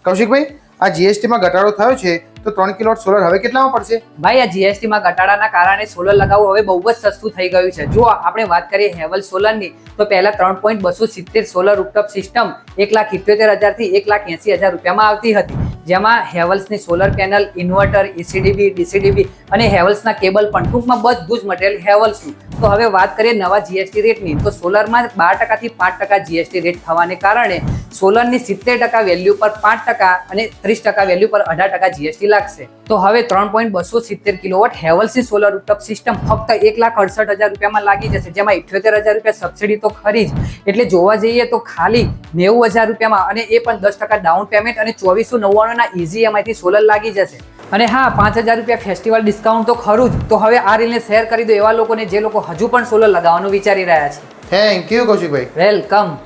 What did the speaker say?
કૌશિકભાઈ, આ જીએસટીમાં ઘટાડો થયો છે તો 3 કિલોવોટ સોલર હવે કેટલામાં પડશે? ભાઈ આ જીએસટીમાં ઘટાડાના કારણે સોલર લગાવવું હવે બહુ જ સસ્તું થઈ ગયું છે. જો આપણે વાત કરીએ હેવલ્સ સોલરની તો પહેલા 3.270 સોલર રૂફટોપ સિસ્ટમ 1,78,000 થી 1,80,000 રૂપિયામાં આવતી હતી, જેમાં હેવલ્સની solar panel, inverter, ECDB, DCDB અને હેવલ્સના કેબલ પણ ટૂંકમાં બધું જ મટીરિયલ હેવલ્સનું. તો હવે વાત કરીએ નવા જીએસટી રેટની તો સોલરમાં 12% થી 5% જીએસટી રેટ થવાને કારણે સોલરની 70% વેલ્યુ પર 5% અને 30% વેલ્યુ પર 18% જીએસટી લાગશે. તો હવે 3.270 કિલોવોટ હેવલ્સની સોલર રૂફટોપ સિસ્ટમ ફક્ત 1,68,000 રૂપિયામાં લાગી જશે, જેમાં 78,000 રૂપિયા સબસિડી તો ખરી જ. એટલે જોવા જઈએ તો ખાલી 90,000 રૂપિયામાં, અને એ પણ 10% ડાઉન પેમેન્ટ અને 2499 ના ઇઝી EMI થી સોલર લાગી જશે. અને હા, 5,000 રૂપિયા ફેસ્ટિવલ ડિસ્કાઉન્ટ તો ખરું જ. તો હવે આ રીલને શેર કરી દો એવા લોકોને જે લોકો હજુ પણ સોલર લગાવવાનું વિચારી રહ્યા છે. Thank you Kaushikbhai. વેલકમ.